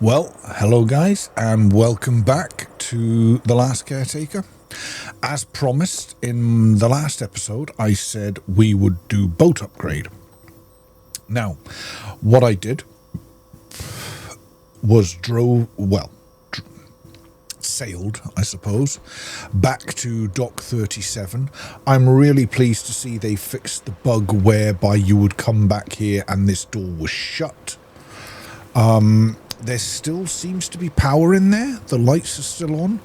Well, hello guys, and welcome back to The Last Caretaker. As promised in the last episode, I said we would do boat upgrade. Now, what I did was sailed, I suppose, back to Dock 37. I'm really pleased to see they fixed the bug whereby you would come back here and this door was shut. There still seems to be power in there. The lights are still on.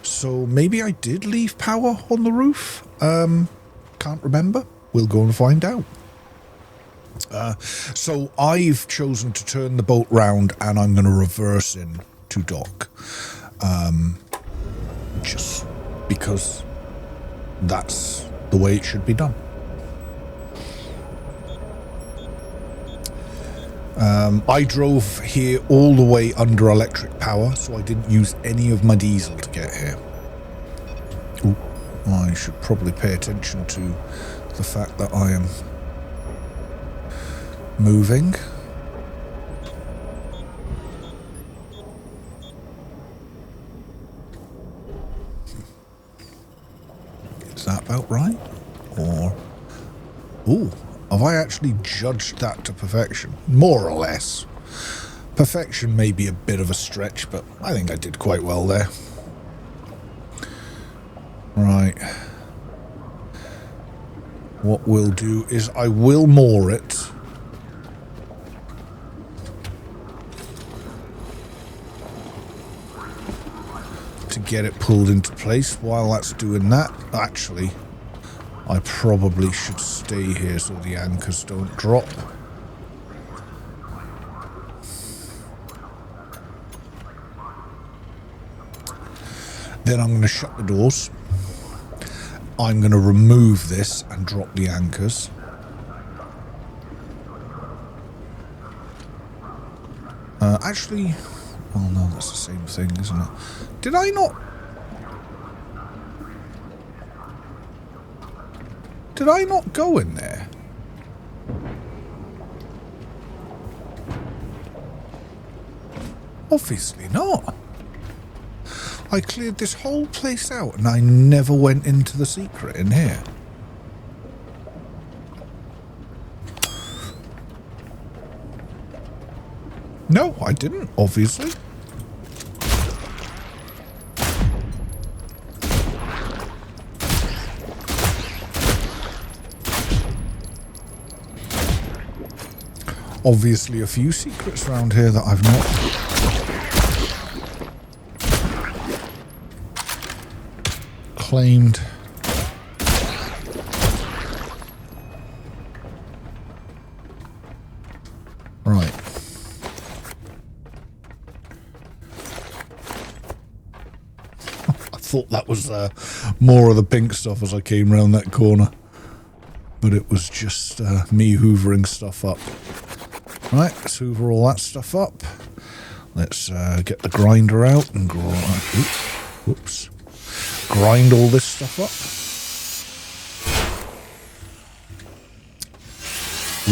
So maybe I did leave power on the roof. Can't remember. We'll go and find out. So I've chosen to turn the boat round and I'm going to reverse in to dock. Just because that's the way it should be done. I drove here all the way under electric power, so I didn't use any of my diesel to get here. Ooh, I should probably pay attention to the fact that I am moving. Is that about right? Or... ooh. Have I actually judged that to perfection? More or less. Perfection may be a bit of a stretch, but I think I did quite well there. Right. What we'll do is I will moor it. To get it pulled into place. While that's doing that, actually... I probably should stay here so the anchors don't drop. Then I'm going to shut the doors. I'm going to remove this and drop the anchors. Actually, oh no, that's the same thing, isn't it? Did I not... did I not go in there? Obviously not. I cleared this whole place out and I never went into the secret in here. No, I didn't, obviously. Obviously a few secrets around here that I've not claimed. Right. I thought that was more of the pink stuff as I came around that corner. But it was just me hoovering stuff up. Right, let's hoover all that stuff up. Let's get the grinder out and go. Whoops. Grind all this stuff up.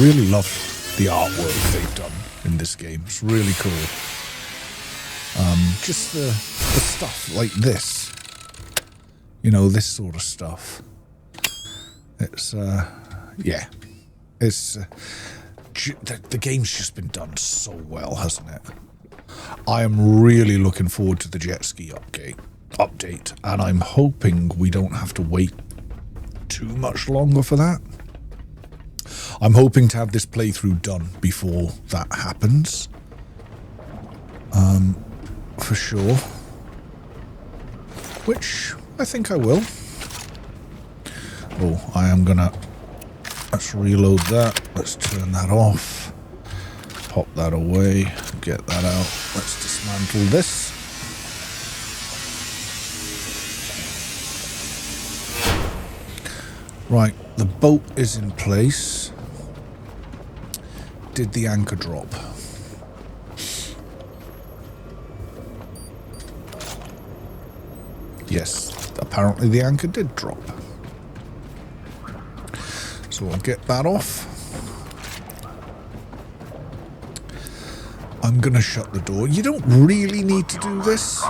Really love the artwork they've done in this game. It's really cool. Just the stuff like this. You know, this sort of stuff. It's, yeah. It's... the game's just been done so well, hasn't it? I am really looking forward to the jet ski update, and I'm hoping we don't have to wait too much longer for that. I'm hoping to have this playthrough done before that happens. For sure. Which I think I will. Oh, I am gonna... let's reload that. Let's turn that off. Pop that away. Get that out. Let's dismantle this. Right, the boat is in place. Did the anchor drop? Yes, apparently the anchor did drop. So I'll get that off. I'm going to shut the door. You don't really need to do this,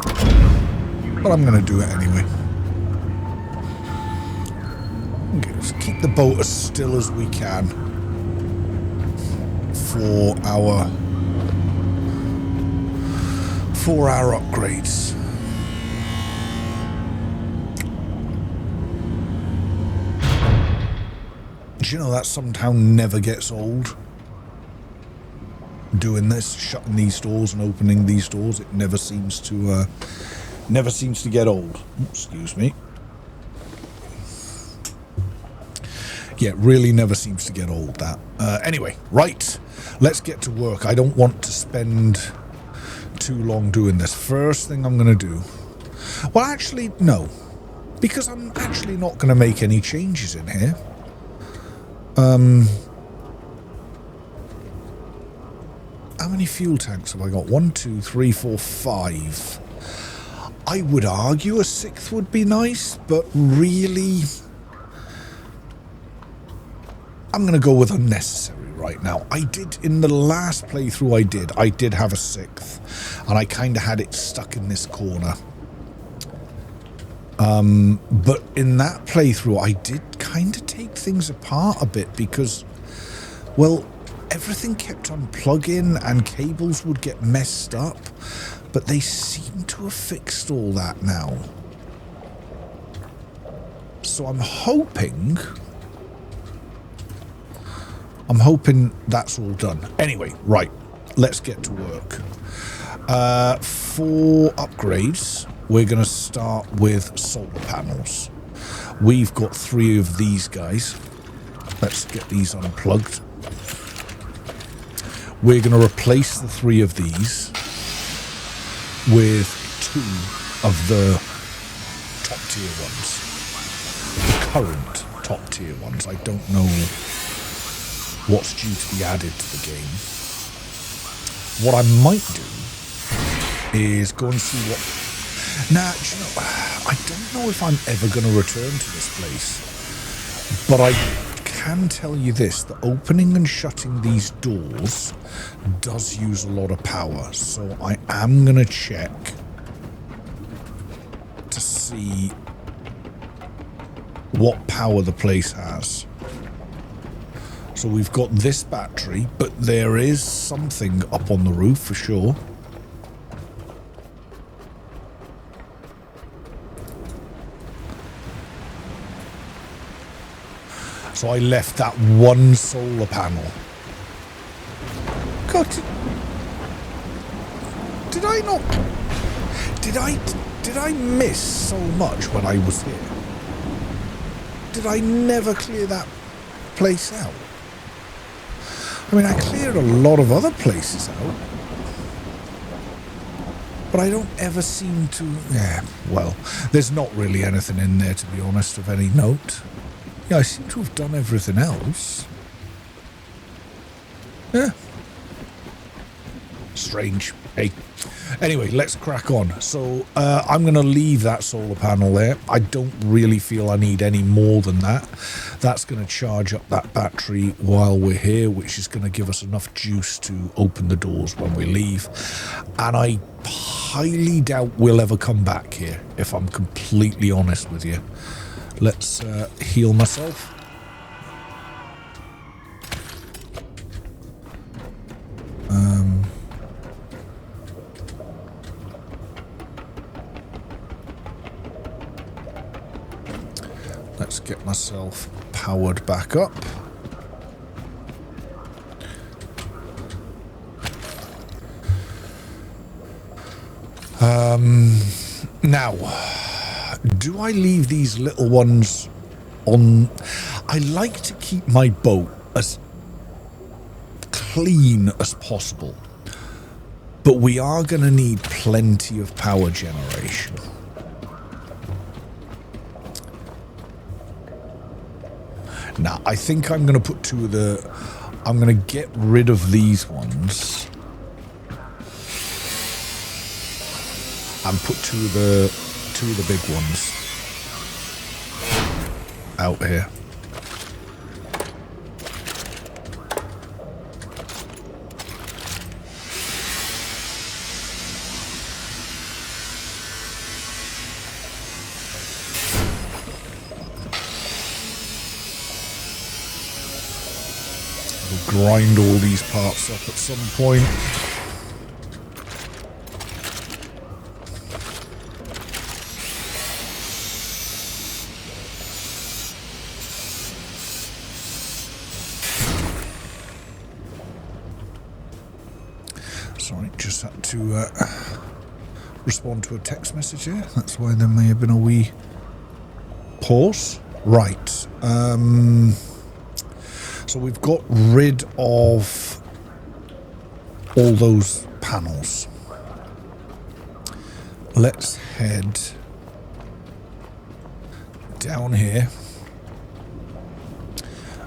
but I'm going to do it anyway. Okay, let's keep the boat as still as we can for our upgrades. Do you know that somehow never gets old? Doing this, shutting these doors and opening these doors, it never seems to get old. Excuse me. Yeah, it really never seems to get old, that. Anyway, right, let's get to work. I don't want to spend too long doing this. First thing I'm going to do... Well, actually, no. Because I'm actually not going to make any changes in here. How many fuel tanks have I got? 1, 2, 3, 4, 5. I would argue a 6th would be nice, but really... I'm going to go with unnecessary right now. I did, in the last playthrough I did have a 6th, and I kind of had it stuck in this corner. But in that playthrough, I did kind of take things apart a bit because, well, everything kept on plugging and cables would get messed up, but they seem to have fixed all that now. So I'm hoping that's all done. Anyway, right, let's get to work. For upgrades, we're going to start with solar panels. We've got 3 of these guys. Let's get these unplugged. We're going to replace the 3 of these with 2 of the top tier ones. The current top tier ones. I don't know what's due to be added to the game. What I might do is go and see what... Now, do you know, I don't know if I'm ever going to return to this place, but I can tell you this, the opening and shutting these doors does use a lot of power, so I am going to check to see what power the place has. So we've got this battery, but there is something up on the roof for sure. So I left that one solar panel. God, did I not... Did I miss so much when I was here? Did I never clear that place out? I mean, I cleared a lot of other places out, but I don't ever seem to... Yeah, well, there's not really anything in there, to be honest, of any note. Yeah, I seem to have done everything else. Yeah. Strange. Hey. Anyway, let's crack on. So, I'm going to leave that solar panel there. I don't really feel I need any more than that. That's going to charge up that battery while we're here, which is going to give us enough juice to open the doors when we leave. And I highly doubt we'll ever come back here, if I'm completely honest with you. Let's heal myself. Let's get myself powered back up. Now, do I leave these little ones on? I like to keep my boat as clean as possible, but we are going to need plenty of power generation. Now, I think I'm going to put 2 of the... I'm going to get rid of these ones and put 2 of the big ones out here. grind all these parts up at some point. Sorry, just had to respond to a text message here. That's why there may have been a wee pause. Right. So we've got rid of all those panels. Let's head down here.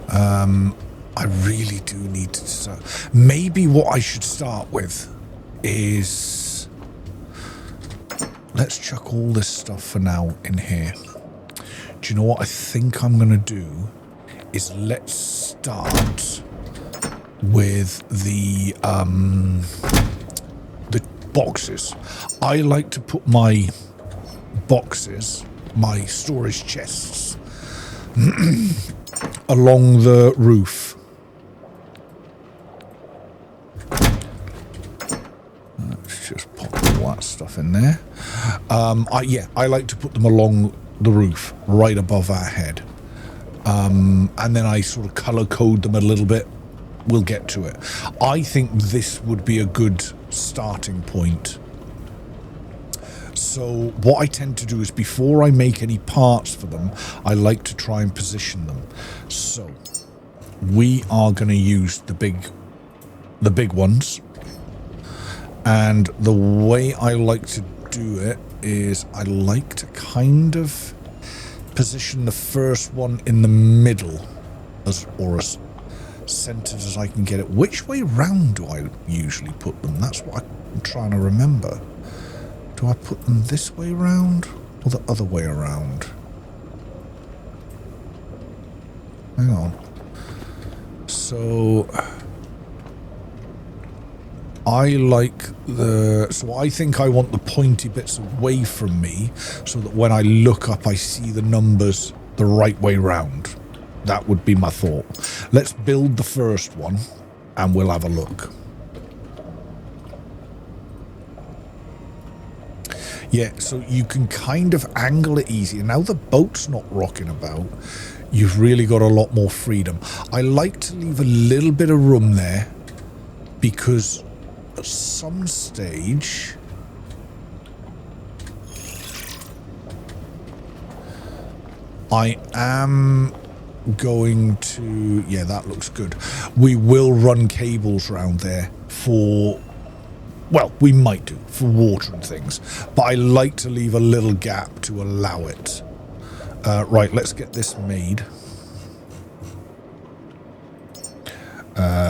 I really do need to start. Maybe what I should start with is, let's chuck all this stuff for now in here. Do you know what I think I'm going to do is let's start with the boxes. I like to put my boxes, my storage chests, along the roof. Let's just pop all that stuff in there. I like to put them along the roof, right above our head. And then I sort of color code them a little bit. We'll get to it. I think this would be a good starting point. So what I tend to do is before I make any parts for them, I like to try and position them. So we are going to use the big ones. And the way I like to do it is I like to kind of position the first one in the middle as centered as I can get it. Which way round do I usually put them? That's what I'm trying to remember. Do I put them this way round or the other way around? Hang on. So I think I want the pointy bits away from me so that when I look up I see the numbers the right way round. That would be my thought. Let's build the first one and we'll have a look. Yeah, so you can kind of angle it easier. Now the boat's not rocking about, you've really got a lot more freedom. I like to leave a little bit of room there because at some stage I am going to, yeah, that looks good. We will run cables round there for, well, we might do for water and things, but I like to leave a little gap to allow it. Right, let's get this made.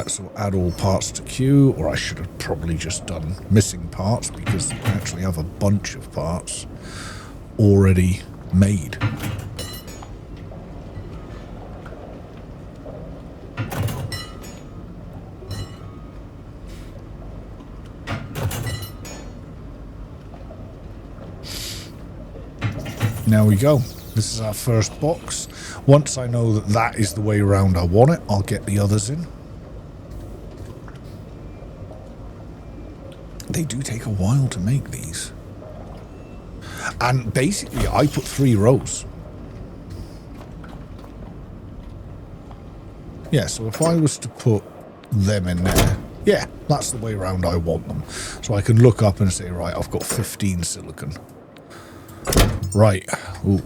So add all parts to queue, or I should have probably just done missing parts because I actually have a bunch of parts already made. There we go. This is our first box. Once I know that that is the way around I want it, I'll get the others in. They do take a while to make these. And basically, I put 3 rows. Yeah, so if I was to put them in there, yeah, that's the way around I want them. So I can look up and say, right, I've got 15 silicon. Right. Ooh.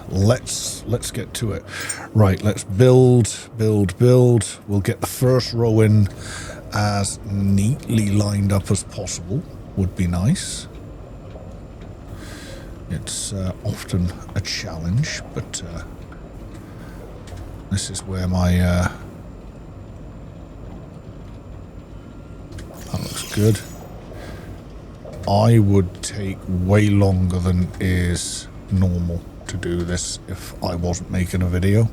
Let's get to it. Right, let's build. We'll get the first row in as neatly lined up as possible. Would be nice. It's often a challenge, but this is where my that looks good. I would take way longer than is normal to do this if I wasn't making a video.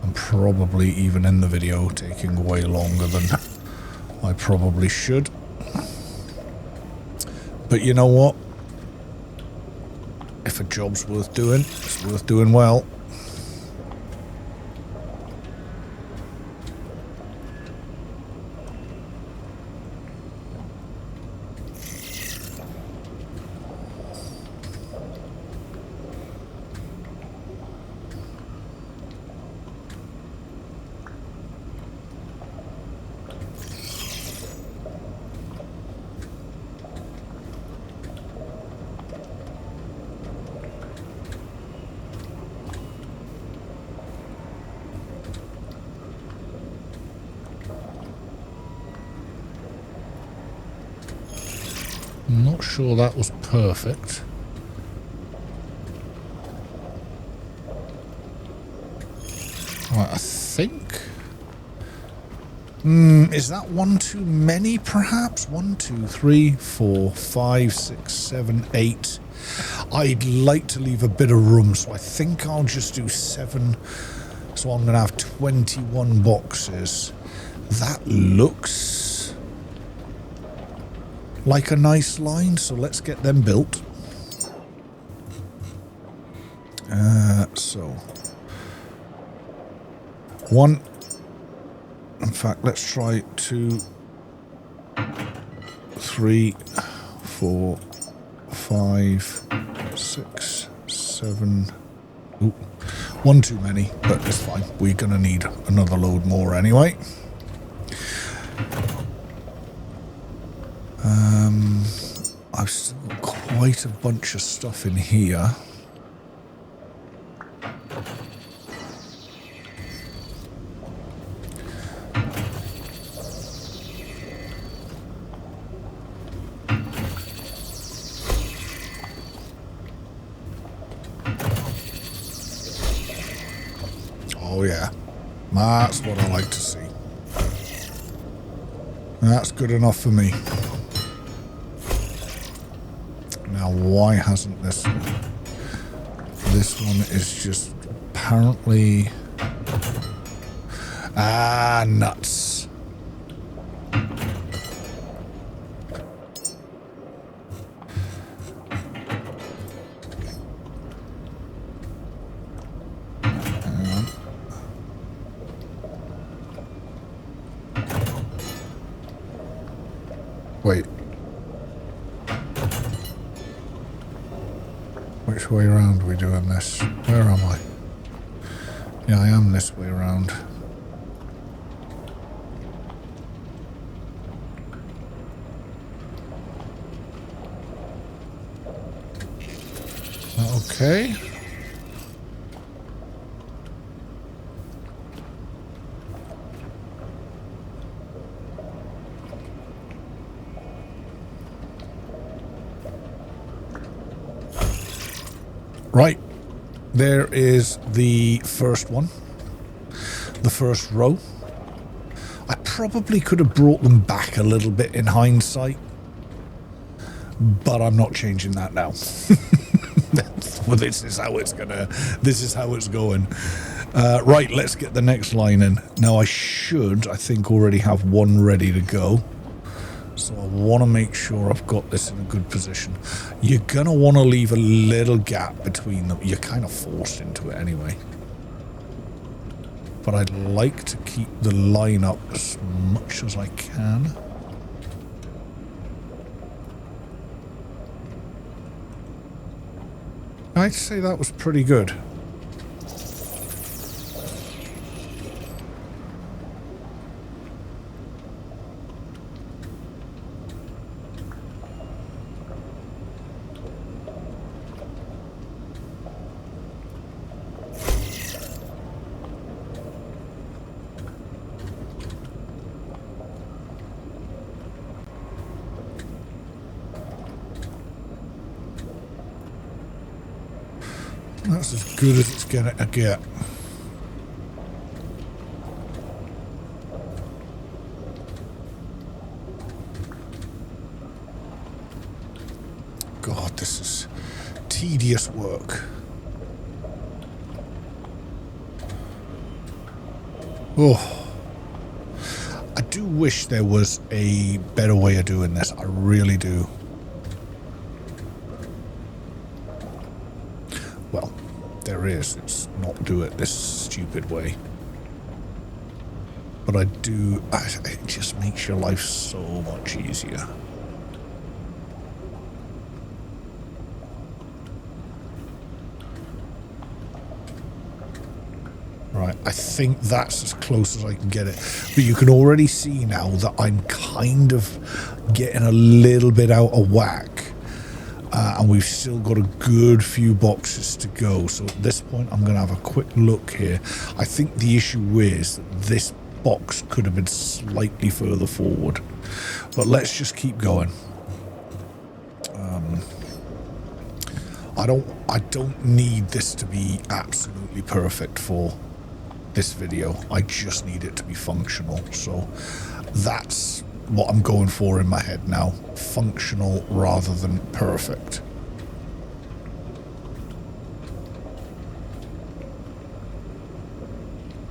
I'm probably even in the video taking way longer than I probably should. But you know what? If a job's worth doing, it's worth doing well. I'm not sure that was perfect. Right, I think... is that one too many, perhaps? 1, 2, 3, 4, 5, 6, 7, 8. I'd like to leave a bit of room, so I think I'll just do 7. So I'm going to have 21 boxes. That looks like a nice line, so let's get them built. So 1. In fact, let's try 2, 3, 4, 5, 6, 7. Ooh, 1 too many, but it's fine. We're going to need another load more anyway. I've still got quite a bunch of stuff in here. Oh yeah, that's what I like to see. That's good enough for me. Now, why hasn't this one? This one is just apparently... Ah, nuts. Wait. Which way around are we doing this? Where am I? Yeah, I am this way around. Okay. Right, there is the first one, the first row. I probably could have brought them back a little bit in hindsight, but I'm not changing that now. Well, this is how it's going. Right, let's get the next line in. Now I think already have one ready to go. So I want to make sure I've got this in a good position. You're going to want to leave a little gap between them. You're kind of forced into it anyway. But I'd like to keep the line up as much as I can. I'd say that was pretty good. That's as good as it's going to get. God, this is tedious work. Oh. I do wish there was a better way of doing this. I really do. Well, there is. It's not do it this stupid way. But it just makes your life so much easier. Right, I think that's as close as I can get it. But you can already see now that I'm kind of getting a little bit out of whack. And we've still got a good few boxes to go. So at this point, I'm going to have a quick look here. I think the issue is that this box could have been slightly further forward. But let's just keep going. I don't need this to be absolutely perfect for this video. I just need it to be functional. So that's what I'm going for in my head now. Functional rather than perfect.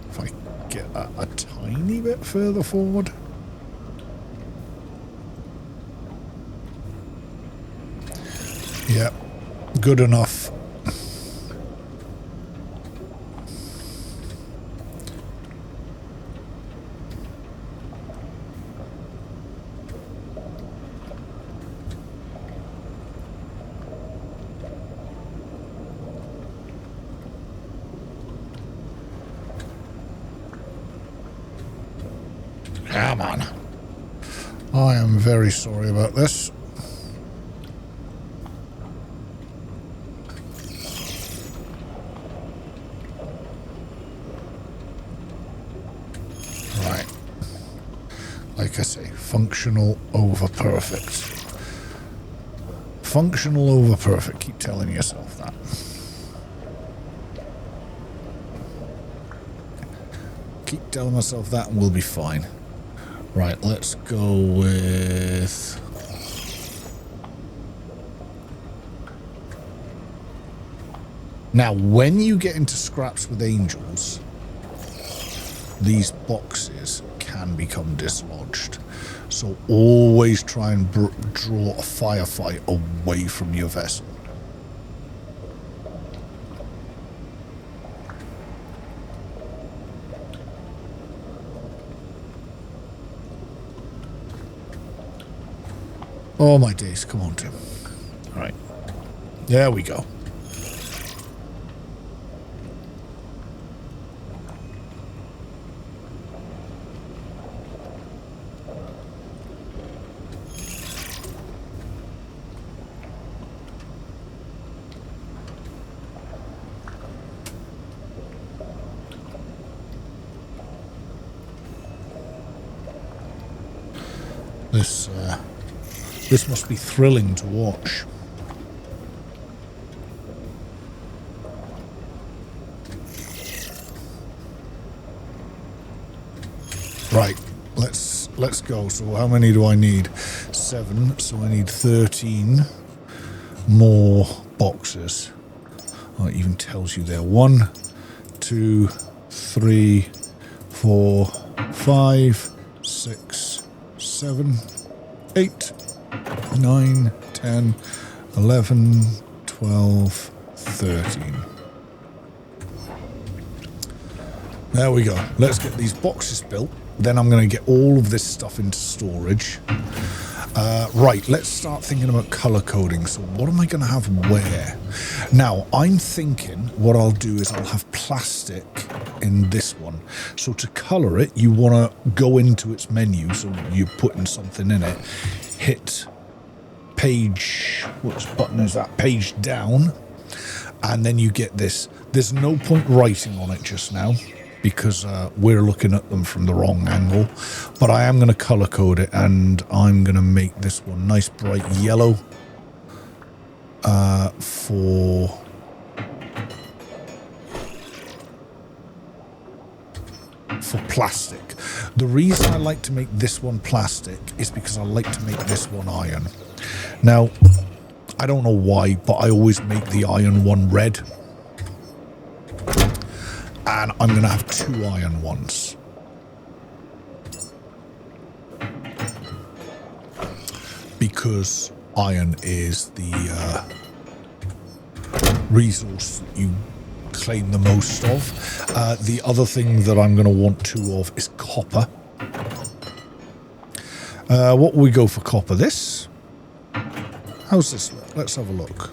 If I get a tiny bit further forward. Yep, good enough. Come on. I am very sorry about this. Right. Like I say, functional over perfect. Functional over perfect. Keep telling yourself that. Keep telling myself that and we'll be fine. Right, let's go with... Now, when you get into scraps with angels, these boxes can become dislodged. So always try and draw a firefight away from your vessel. Oh my days, come on Tim. All right, there we go. This must be thrilling to watch. Right, let's go. So how many do I need? 7, so I need 13 more boxes. Oh, it even tells you there. 1, 2, 3, 4, 5, 6, 7, 8, 9, 10, 11, 12, 13. There we go. Let's get these boxes built. Then I'm going to get all of this stuff into storage. Right, let's start thinking about color coding. So what am I going to have where? Now, I'm thinking what I'll do is I'll have plastic in this one. So to color it, you want to go into its menu. So you're putting something in it. Hit page, which button is that? Page down. And then you get this. There's no point writing on it just now, because we're looking at them from the wrong angle. But I am going to color code it, and I'm going to make this one nice bright yellow for plastic. The reason I like to make this one plastic is because I like to make this one iron. Now, I don't know why, but I always make the iron one red. And I'm going to have 2 iron ones. Because iron is the resource that you claim the most of. The other thing that I'm going to want 2 of is copper. What will we go for copper? This? How's this look? Let's have a look.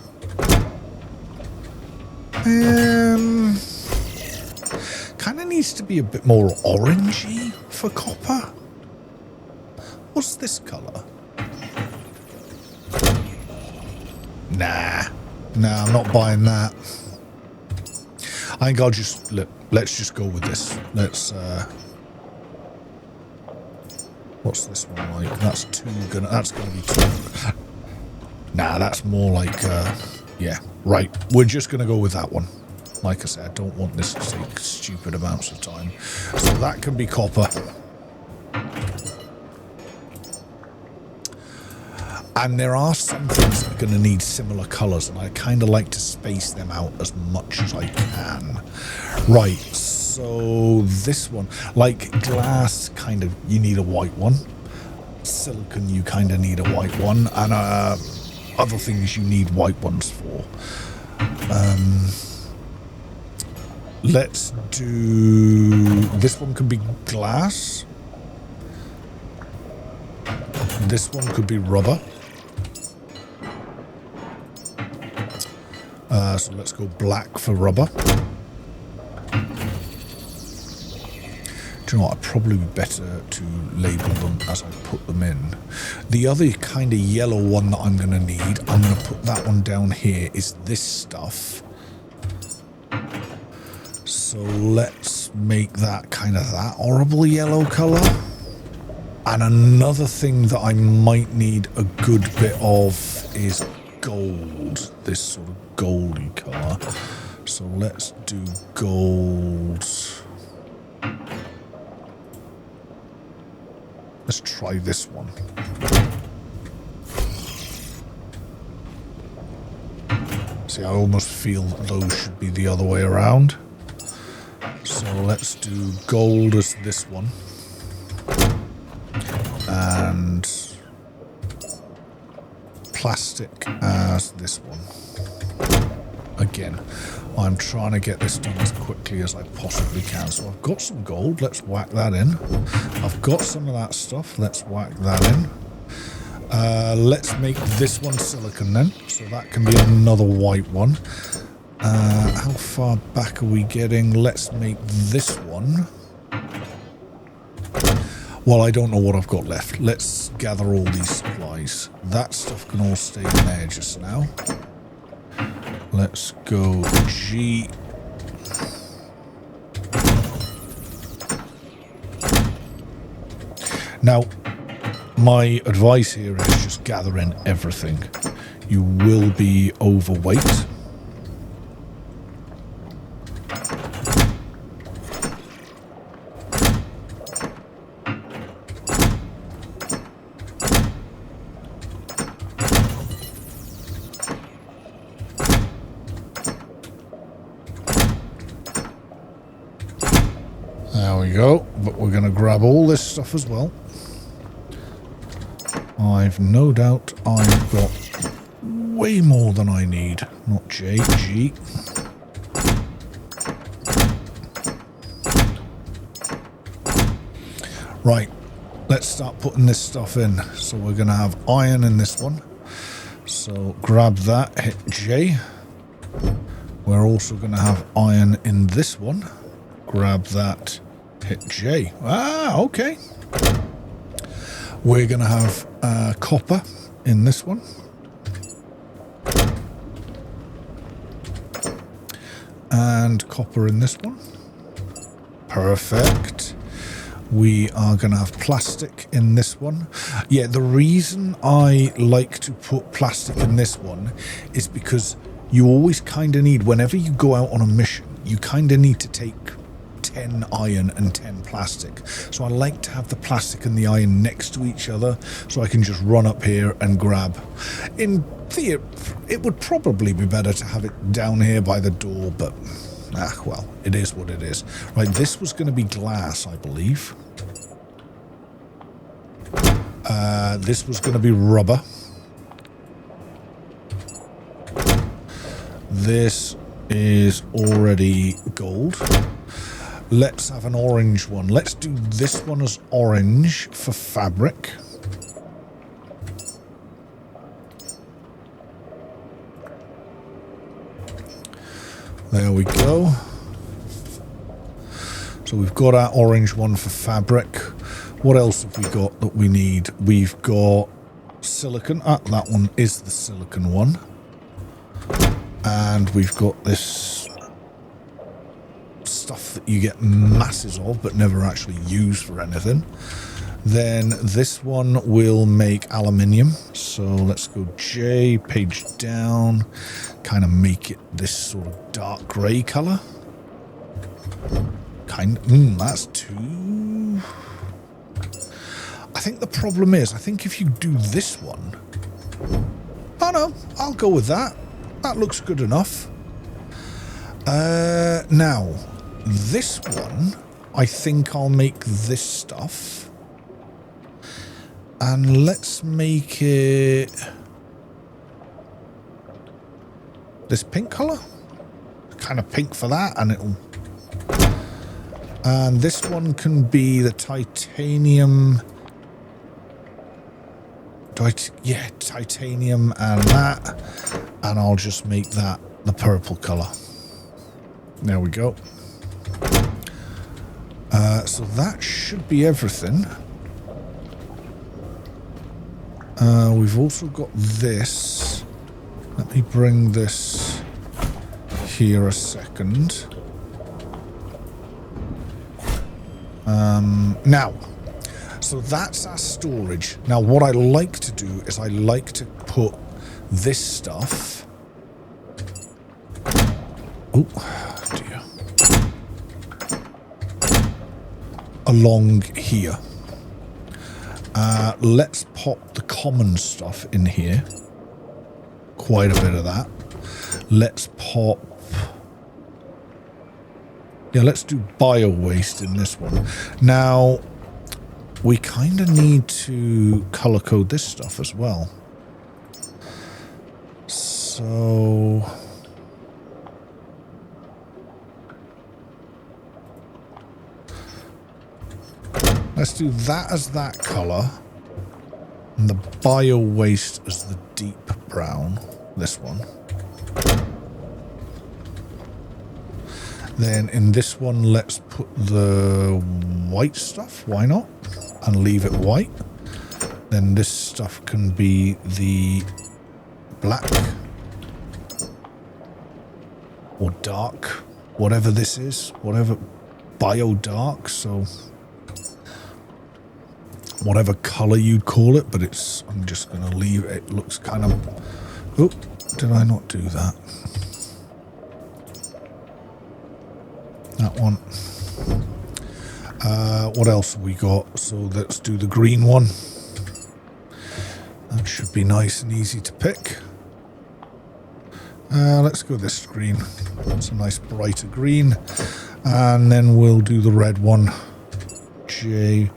Kind of needs to be a bit more orangey for copper. What's this colour? Nah, I'm not buying that. I think I'll just let's just go with this. Let's what's this one like? That's gonna be 2. Nah, that's more like Yeah, right. We're just going to go with that one. Like I said, I don't want this to take stupid amounts of time. So that can be copper. And there are some things that are going to need similar colours, and I kind of like to space them out as much as I can. Right, so this one, like glass, kind of, you need a white one. Silicon, you kind of need a white one. And other things you need white ones for. Let's do... This one could be glass. This one could be rubber. So let's go black for rubber. Do you know what? I'd probably be better to label them as I put them in. The other kind of yellow one that I'm going to need, I'm going to put that one down here, is this stuff. So let's make that kind of that horrible yellow colour. And another thing that I might need a good bit of is gold. This sort of goldy colour. So let's do gold. Let's try this one. See, I almost feel those should be the other way around. So let's do gold as this one. And plastic as this one. Again, I'm trying to get this done as quickly as I possibly can. So I've got some gold. Let's whack that in. I've got some of that stuff. Let's whack that in. Let's make this one silicon then. So that can be another white one. How far back are we getting? Let's make this one. Well, I don't know what I've got left. Let's gather all these supplies. That stuff can all stay in there just now. Let's go G. Now, my advice here is just gather in everything. You will be overweight. There we go, but we're going to grab all this stuff as well. I've no doubt I've got way more than I need. Not J, G. Right, let's start putting this stuff in. So we're going to have iron in this one. So grab that, hit J. We're also going to have iron in this one. Grab that, hit J. Ah, okay. We're going to have copper in this one. And copper in this one. Perfect. We are going to have plastic in this one. Yeah, the reason I like to put plastic in this one is because you always kind of need, whenever you go out on a mission, you kind of need to take 10 iron and 10 plastic. So I like to have the plastic and the iron next to each other so I can just run up here and grab. In theory, it would probably be better to have it down here by the door, but well, it is what it is. Right, this was going to be glass, I believe. This was going to be rubber. This is already gold. Let's have an orange one. Let's do this one as orange for fabric. There we go. So we've got our orange one for fabric. What else have we got that we need? We've got silicon. Ah, that one is the silicon one. And we've got this stuff that you get masses of but never actually use for anything. Then this one will make aluminium. So let's go J, page down, kind of make it this sort of dark grey colour. That's too... I think the problem is, I think if you do this one... Oh no, I'll go with that. That looks good enough. Now, this one, I think I'll make this stuff. And let's make it... this pink colour? Kind of pink for that, and it'll... And this one can be the titanium... yeah, titanium and that. And I'll just make that the purple colour. There we go. So that should be everything. We've also got this. Let me bring this here a second. Now, so that's our storage. Now, what I like to do is I like to put this stuff... Oh, dear. Along here. Let's pop the common stuff in here. Quite a bit of that. Let's pop... yeah, let's do bio waste in this one. Now, we kind of need to color code this stuff as well. So... let's do that as that color. And the bio waste as the deep brown. This one. Then in this one, let's put the white stuff. Why not? And leave it white. Then this stuff can be the black. Or dark. Whatever this is. Whatever. Bio dark. So... whatever color you'd call it. But it's... I'm just going to leave it. It looks kind of... oh, did I not do that? That one. What else have we got? So let's do the green one. That should be nice and easy to pick. Let's go this green. That's a nice brighter green. And then we'll do the red one. J.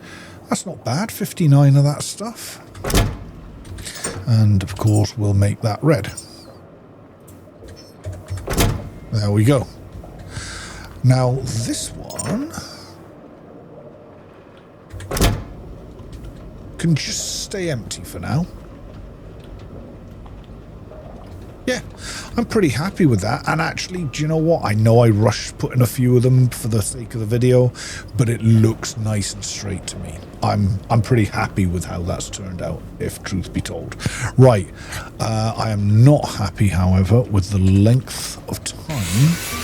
That's not bad. 59 of that stuff. And of course we'll make that red. There we go. Now, this one can just stay empty for now. Yeah, I'm pretty happy with that. And actually, do you know what? I know I rushed putting a few of them for the sake of the video, but it looks nice and straight to me. I'm pretty happy with how that's turned out, if truth be told. Right, I am not happy, however, with the length of time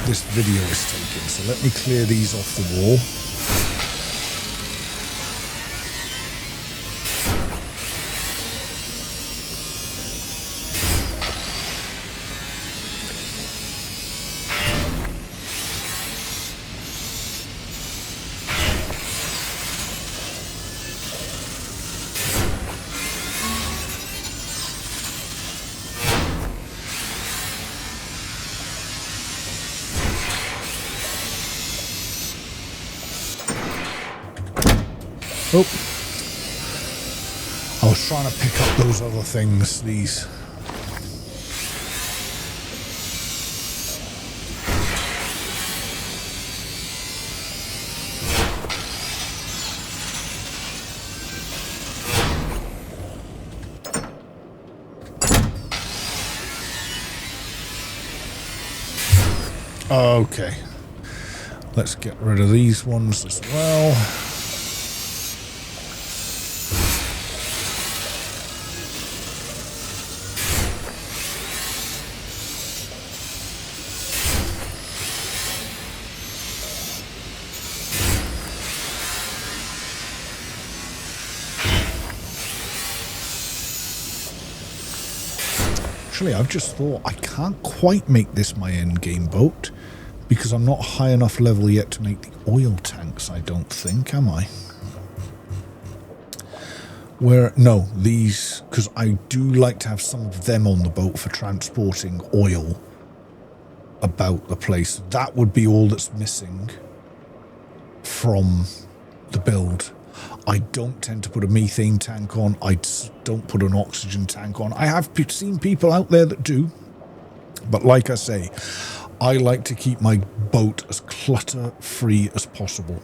this video is taking. So let me clear these off the wall. Oh, I was trying to pick up those other things, these. Okay, let's get rid of these ones as well. actually, I've just thought I can't quite make this my end game boat because I'm not high enough level yet to make the oil tanks, I don't think, am I? No, these, because I do like to have some of them on the boat for transporting oil about the place. That would be all that's missing from the build. I don't tend to put a methane tank on. I don't put an oxygen tank on. I have seen people out there that do, but like I say, I like to keep my boat as clutter-free as possible.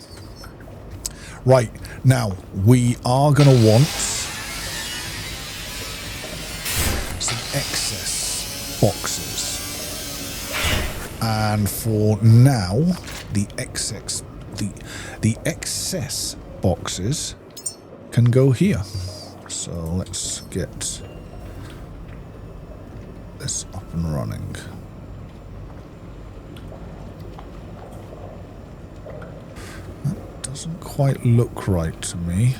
Right, now, we are going to want some excess boxes. And for now, the excess boxes can go here. So let's get this up and running. Doesn't quite look right to me.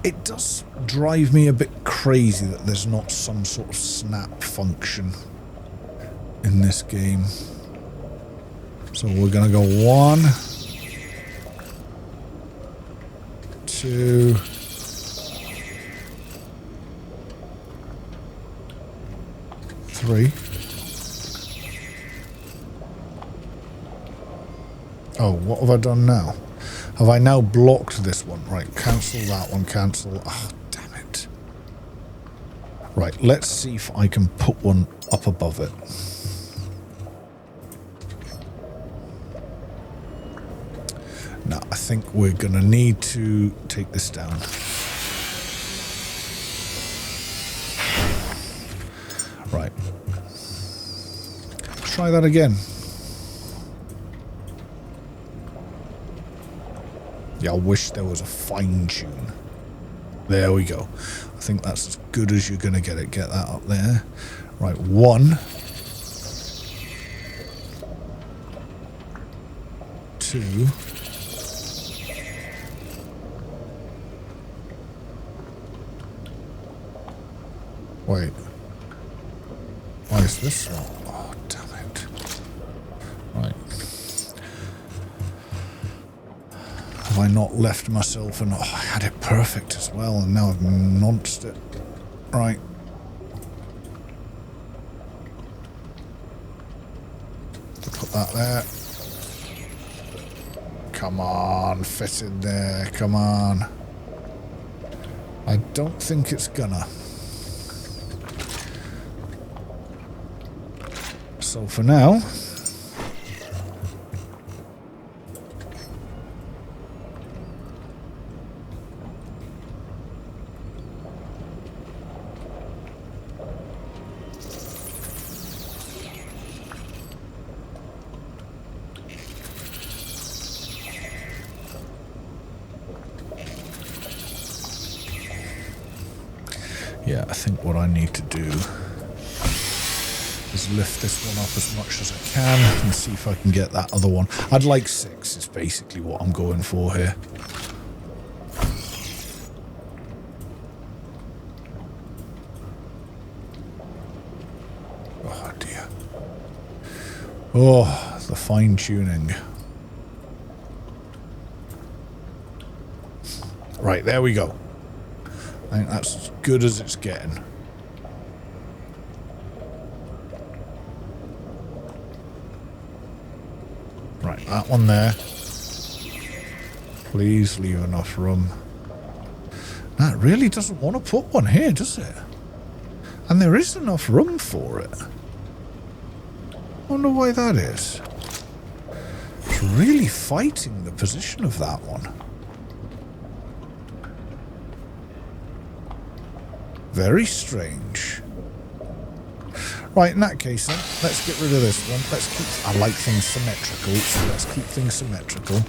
It does drive me a bit crazy that there's not some sort of snap function in this game. So we're gonna go 1, 2, 3. Oh, what have I done now? Have I now blocked this one? Right, cancel that one, cancel. Oh, damn it. Right, let's see if I can put one up above it. Now, I think we're going to need to take this down. Right. Try that again. Yeah, I wish there was a fine tune. There we go. I think that's as good as you're going to get it. Get that up there. Right, 1, 2. Wait. Why is this wrong? Oh, damn it. Right. Have I not left myself and I had it perfect as well and now I've nonced it. Right. Put that there. Come on, fit in there, come on. I don't think it's gonna. So for now, yeah, I think what I need to do is lift this one up as much as I can and see if I can get that other one. I'd like 6 is basically what I'm going for here. Oh dear. Oh, the fine tuning. Right, there we go. I think that's as good as it's getting. Right, that one there. Please leave enough room. That really doesn't want to put one here, does it? And there is enough room for it. I wonder why that is. It's really fighting the position of that one. Very strange. Right, in that case then, let's get rid of this one. Let's keep... I like things symmetrical, so let's keep things symmetrical.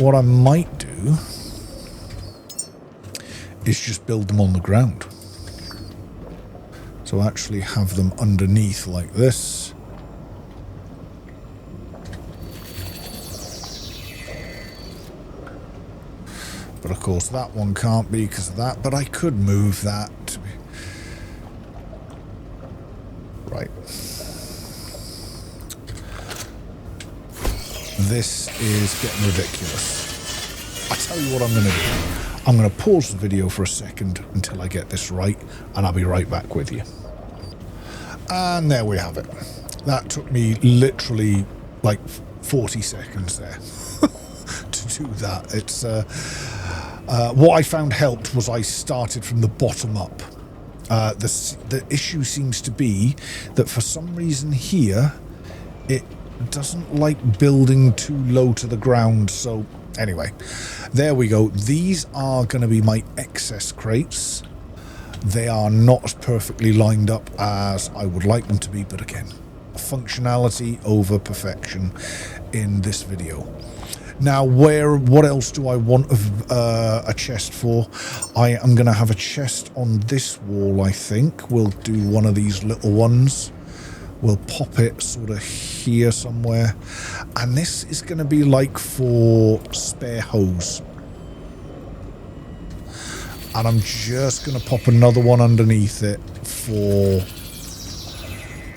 What I might do is just build them on the ground. So actually have them underneath like this. But of course that one can't be because of that. But I could move that. Right. This is getting ridiculous. I tell you what I'm going to do. I'm going to pause the video for a second until I get this right, and I'll be right back with you. And there we have it. That took me literally like 40 seconds there to do that. It's what I found helped was I started from the bottom up. The issue seems to be that for some reason here it doesn't like building too low to the ground. So anyway, there we go. These are going to be my excess crates. They are not as perfectly lined up as I would like them to be, but again, functionality over perfection in this video. Now, what else do I want a chest for? I am going to have a chest on this wall, I think. We'll do one of these little ones. We'll pop it sort of here somewhere. And this is going to be like for spare hose. And I'm just going to pop another one underneath it for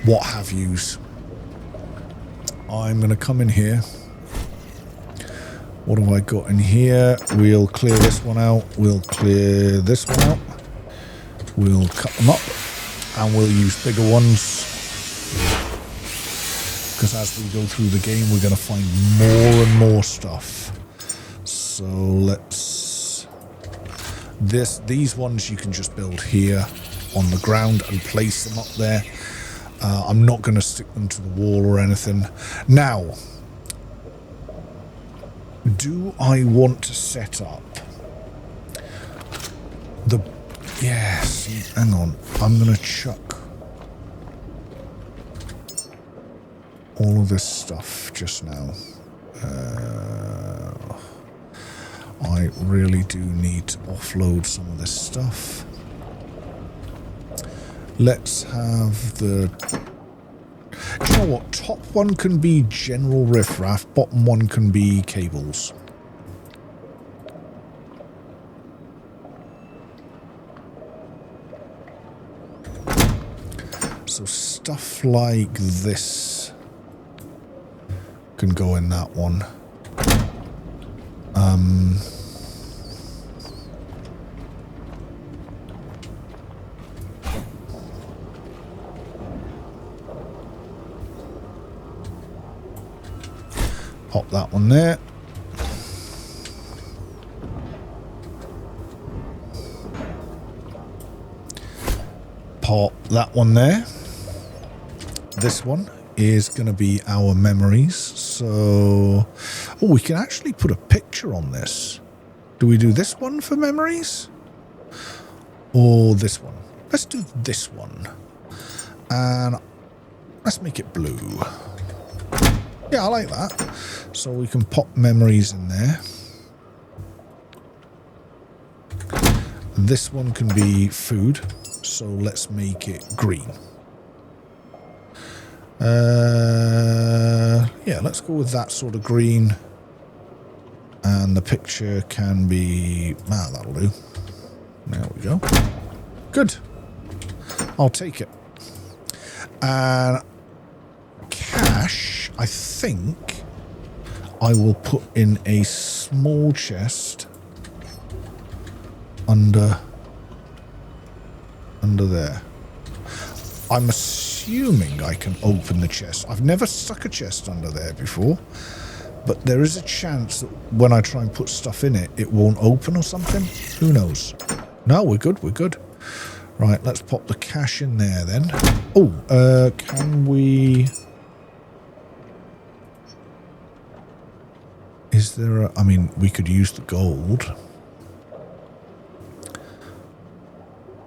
what have yous. I'm going to come in here. What have I got in here? We'll clear this one out. We'll clear this one out. We'll cut them up. And we'll use bigger ones. Because as we go through the game, we're going to find more and more stuff. So let's... These ones you can just build here on the ground and place them up there. I'm not going to stick them to the wall or anything. Now, do I want to set up the... Yes, hang on. I'm going to chuck all of this stuff just now. I really do need to offload some of this stuff. Let's have the... Do you know what? Top one can be general riffraff, bottom one can be cables. So stuff like this can go in that one. Pop that one there. Pop that one there. This one is going to be our memories. So, oh, we can actually put a picture on this. Do we do this one for memories? Or this one? Let's do this one. And let's make it blue. Yeah, I like that. So we can pop memories in there. This one can be food. So let's make it green. Yeah, let's go with that sort of green. And the picture can be... Ah, that'll do. There we go. Good. I'll take it. And cash, I think I will put in a small chest under there. I'm assuming I can open the chest. I've never stuck a chest under there before, but there is a chance that when I try and put stuff in it, it won't open or something. Who knows? No, we're good. We're good. Right, let's pop the cash in there then. Oh, can we... Is there a... I mean, we could use the gold.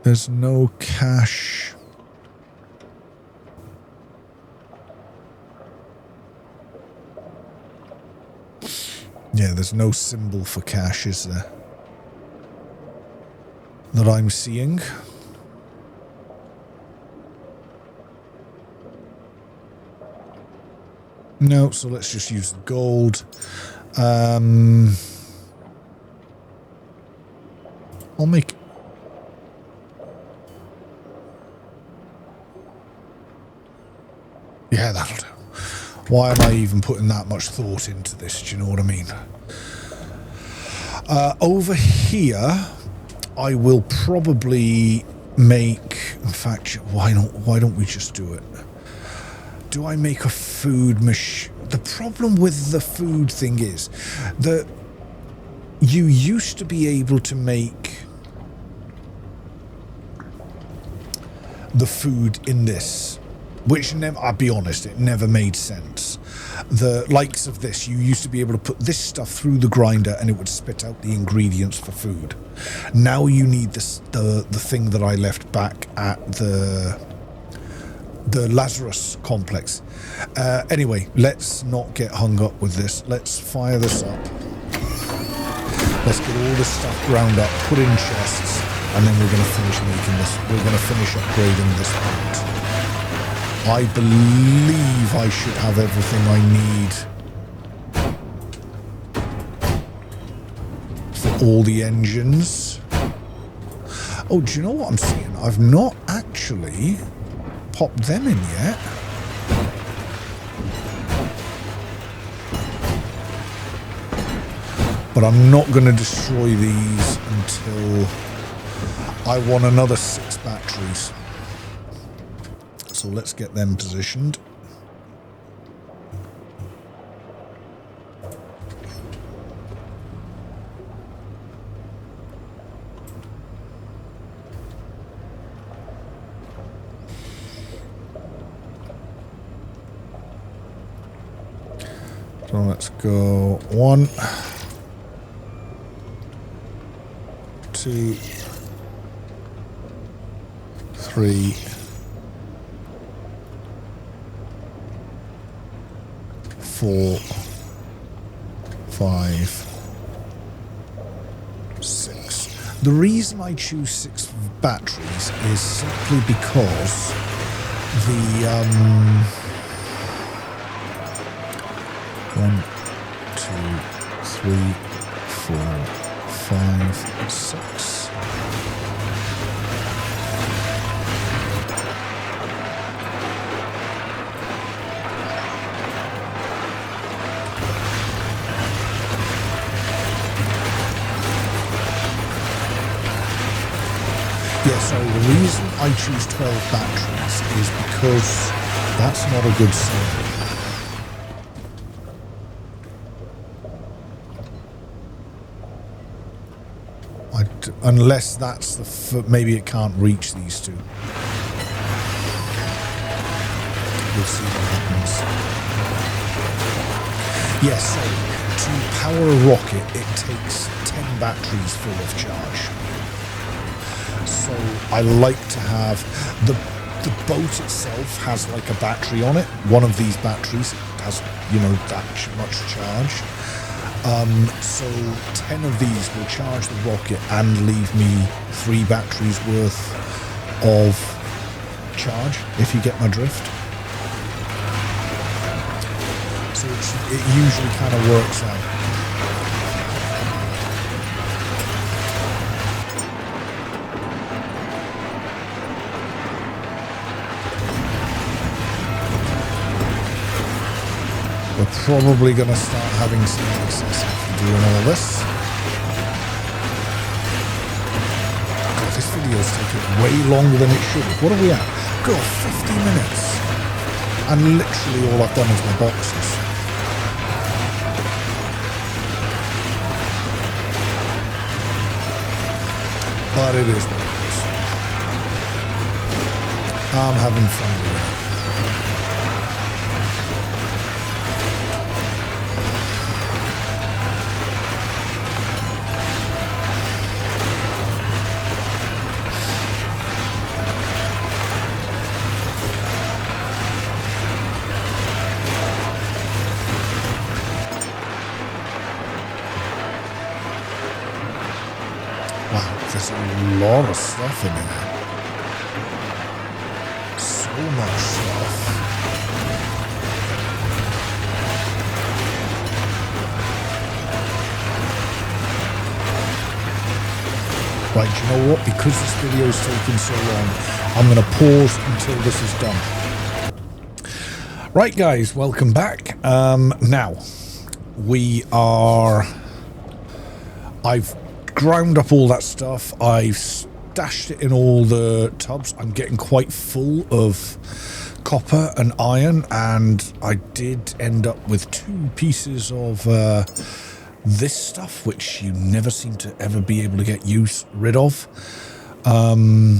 There's no cash... Yeah, there's no symbol for cash, is there? That I'm seeing. No, so let's just use the gold. I'll make... Yeah, that'll do. Why am I even putting that much thought into this? Do you know what I mean? Over here, I will probably make... In fact, why don't we just do it? Do I make a food machine? The problem with the food thing is that you used to be able to make the food in this, which never, I'll be honest, it never made sense. The likes of this, you used to be able to put this stuff through the grinder and it would spit out the ingredients for food. Now you need this, the thing that I left back at the Lazarus complex. Anyway, let's not get hung up with this. Let's fire this up. Let's get all this stuff ground up, put in chests, and then we're going to finish making this. We're going to finish upgrading this part. I believe I should have everything I need for all the engines. Oh, do you know what I'm seeing? I've not actually popped them in yet. But I'm not going to destroy these until I want another 6 batteries. So let's get them positioned. So let's go 1, 2, 3, 4, 5, 6. The reason I choose 6 batteries is simply because the 1, 2, 3, 4, 5, 6. Yeah, so the reason I choose 12 batteries is because that's not a good sign. Unless that's the... maybe it can't reach these two. We'll see what happens. Yes, so to power a rocket, it takes 10 batteries full of charge. So I like to have... The boat itself has like a battery on it. One of these batteries has, you know, that much charge. So 10 of these will charge the rocket and leave me 3 batteries worth of charge, if you get my drift. So it usually kind of works out. We're probably going to start having some success after doing all this. God, this video's taking way longer than it should. What are we at? God, 50 minutes. And literally all I've done is my boxes. But it is what it is. I'm having fun with it. There's a lot of stuff in there. So much stuff. Right, do you know what? Because this video is taking so long, I'm going to pause until this is done. Right, guys, welcome back. Now, I've ground up all that stuff. I've stashed it in all the tubs. I'm getting quite full of copper and iron, and I did end up with 2 pieces of this stuff, which you never seem to ever be able to get rid of. And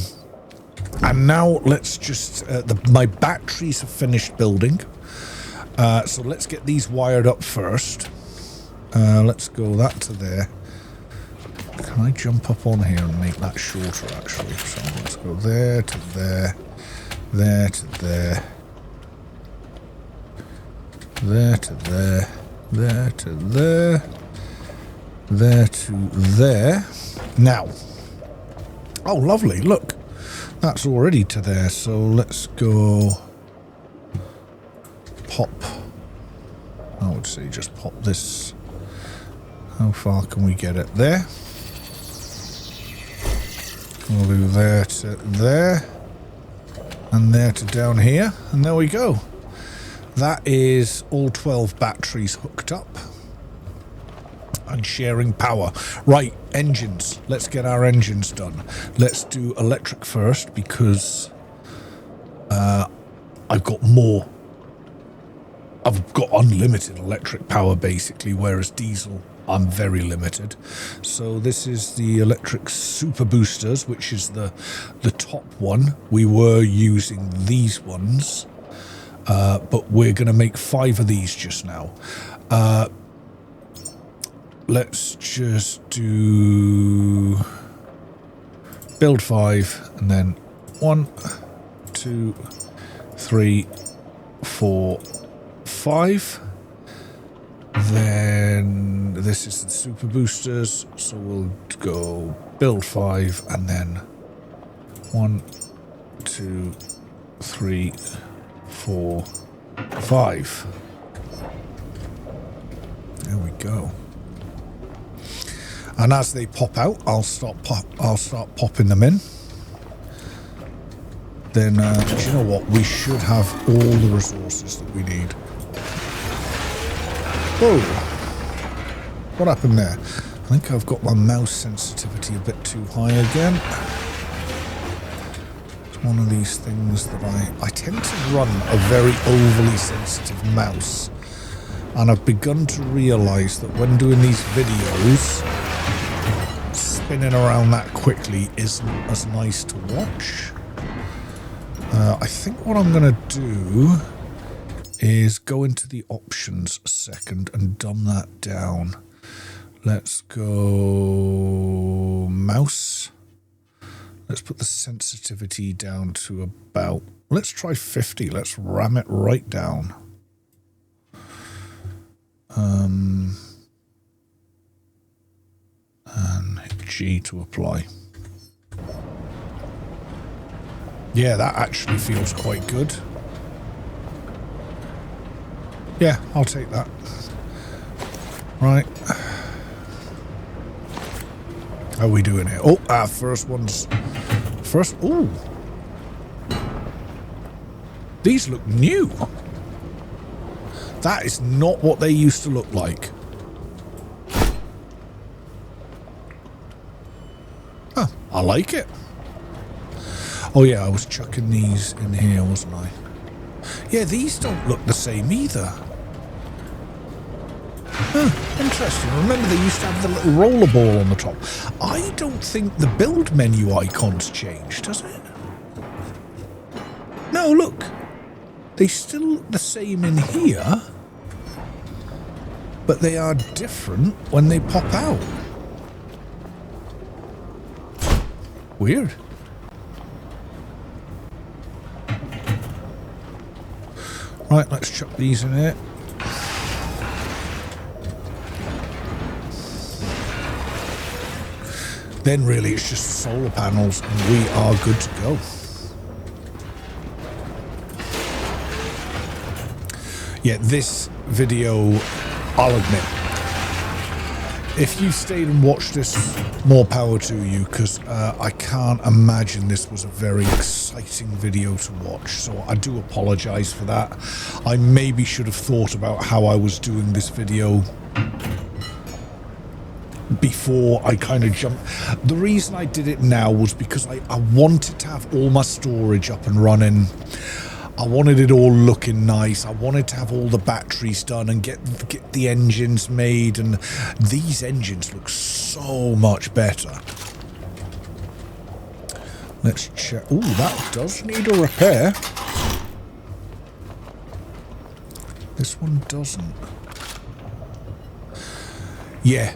now let's just my batteries have finished building, so let's get these wired up first. Let's go that to there. Can I jump up on here and make that shorter, actually? So let's go there to there, there to there, there to there, there to there, there to there. Now, oh lovely, look, that's already to there. So let's go pop, I would say just pop this. How far can we get it? There. We'll do there to there, and there to down here, and there we go. That is all 12 batteries hooked up and sharing power. Right, engines. Let's get our engines done. Let's do electric first, because I've got unlimited electric power basically, whereas diesel I'm very limited. So this is the electric super boosters, which is the top one. We were using these ones, but we're going to make 5 of these just now. Let's just do build 5, and then 1, 2, 3, 4, 5. Then this is the super boosters, so we'll go build 5, and then 1, 2, 3, 4, 5. There we go. And as they pop out, I'll start popping them in. Then, do you know what? We should have all the resources that we need. Whoa! What happened there? I think I've got my mouse sensitivity a bit too high again. It's one of these things that I tend to run a very overly sensitive mouse. And I've begun to realise that when doing these videos, spinning around that quickly isn't as nice to watch. I think what I'm going to do is go into the options a second and dumb that down. Let's go mouse. Let's put the sensitivity down to about, let's try 50. Let's ram it right down. And hit G to apply. Yeah, that actually feels quite good. Yeah, I'll take that. Right. How are we doing here? Oh, our first one's... First... Ooh. These look new. That is not what they used to look like. Huh, I like it. Oh yeah, I was chucking these in here, wasn't I? Yeah, these don't look the same either. Huh, interesting. Remember they used to have the little roller ball on the top. I don't think the build menu icon's changed, does it? No, look. They still look the same in here, but they are different when they pop out. Weird. Right, let's chuck these in here. Then really it's just solar panels and we are good to go. Yeah, this video, I'll admit, If you stayed and watched this, more power to you, because I can't imagine this was a very exciting video to watch, so I do apologize for that. I maybe should have thought about how I was doing this video before I kind of jumped. The reason I did it now was because I wanted to have all my storage up and running. I wanted it all looking nice. I wanted to have all the batteries done and get the engines made, and these engines look so much better. Let's check. Ooh, that does need a repair. This one doesn't. Yeah,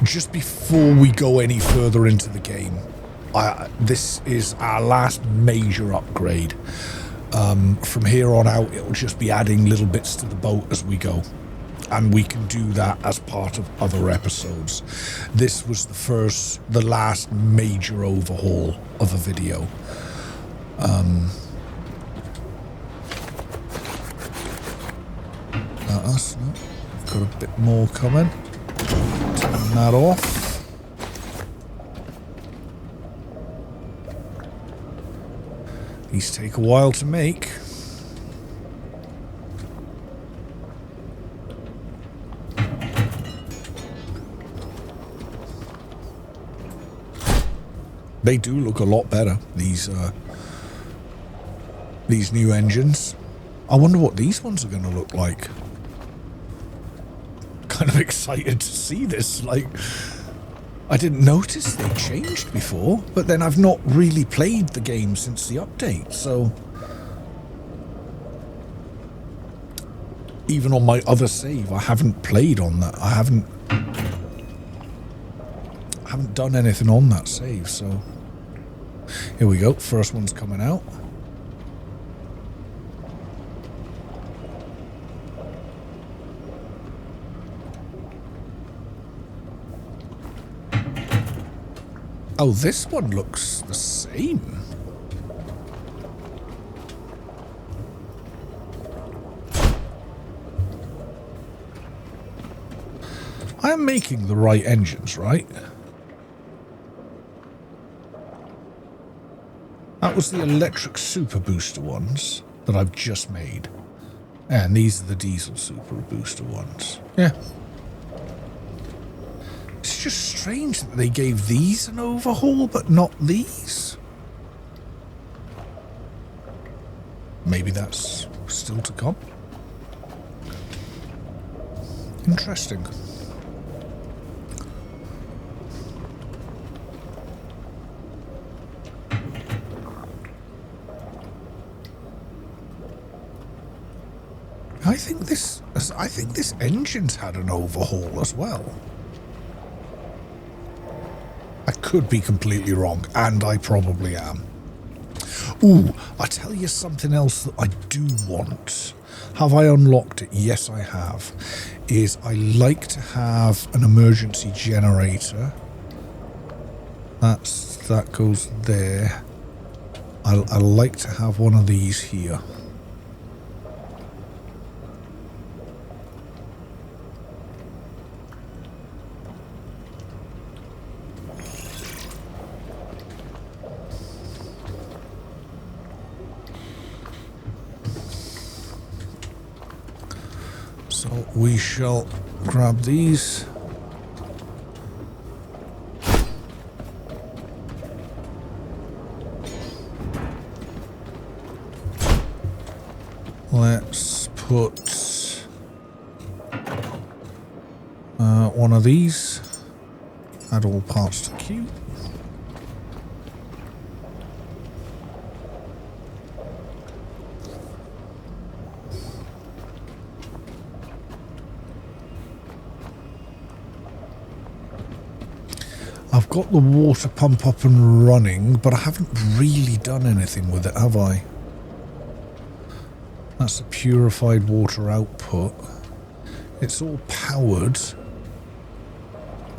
just before we go any further into the game, this is our last major upgrade. From here on out, it'll just be adding little bits to the boat as we go. And we can do that as part of other episodes. This was the last major overhaul of a video. Us, no. We've got a bit more coming. Turn that off. These take a while to make. They do look a lot better, these new engines. I wonder what these ones are going to look like. Kind of excited to see this. Like, I didn't notice they changed before, but then I've not really played the game since the update, so even on my other save, I haven't played on that. I haven't done anything on that save, so here we go. First one's coming out. Oh, this one looks the same. I am making the right engines, right? That was the electric super booster ones that I've just made. And these are the diesel super booster ones. Yeah. It's just strange that they gave these an overhaul, but not these. Maybe that's still to come. Interesting. I think this engine's had an overhaul as well. I could be completely wrong, and I probably am. Ooh, I tell you something else that I do want. Have I unlocked it? Yes, I have. I like to have an emergency generator. That goes there. I like to have one of these here. So we shall grab these. Let's put one of these. Add all parts to queue. I've got the water pump up and running, but I haven't really done anything with it, have I? That's the purified water output. It's all powered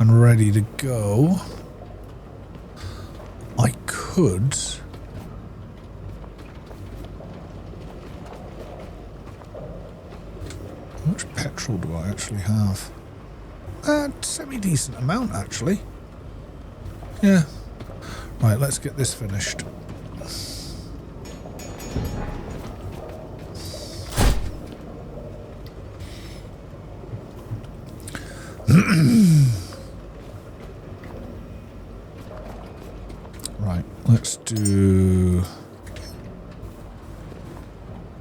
and ready to go. I could... How much petrol do I actually have? Semi-decent amount, actually. Yeah. Right, let's get this finished. Right, let's do...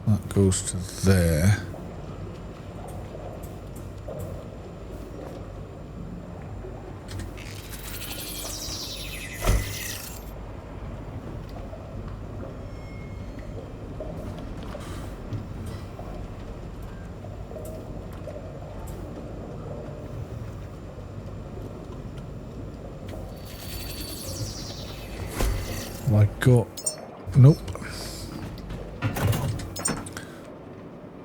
That goes to there. I got... Nope.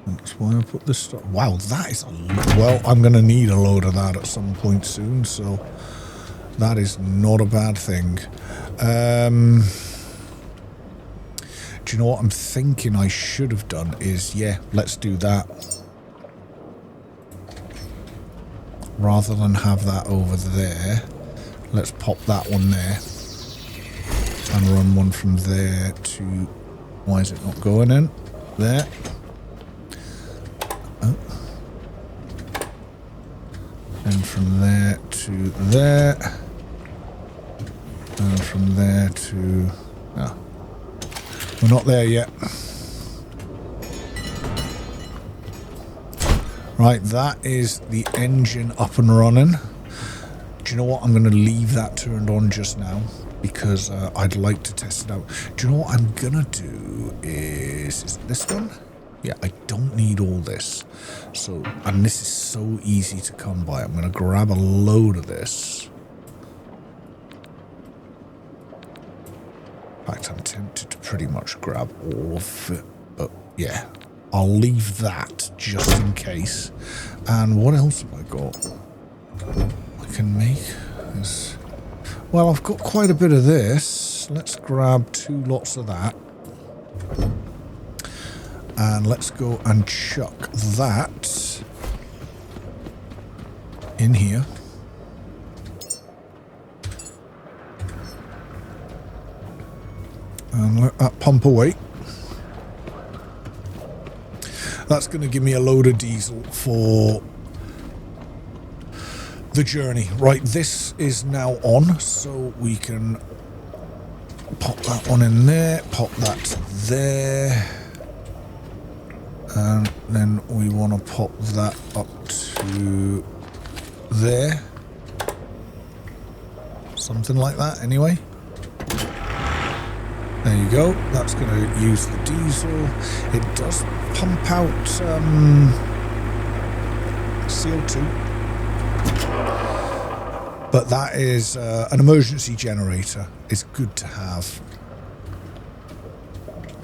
That's why I put this stuff... Wow, that is a... Well, I'm going to need a load of that at some point soon, so... That is not a bad thing. Do you know what I'm thinking I should have done is... Yeah, let's do that. Rather than have that over there, let's pop that one there. And run one from there to... Why is it not going in? There. Oh. And from there to there. And from there to... Oh. We're not there yet. Right, that is the engine up and running. Do you know what? I'm going to leave that turned on just now. Because I'd like to test it out. Do you know what I'm gonna do is this done? Yeah, I don't need all this. So, and this is so easy to come by. I'm gonna grab a load of this. In fact, I'm tempted to pretty much grab all of it. But yeah, I'll leave that just in case. And what else have I got? I can make this. Well, I've got quite a bit of this. Let's grab 2 lots of that. And let's go and chuck that in here. And let that pump away. That's going to give me a load of diesel for... the journey. Right, this is now on, so we can pop that one in there, pop that there, and then we want to pop that up to there. Something like that, anyway. There you go. That's going to use the diesel. It does pump out CO2. But that is an emergency generator. It's good to have.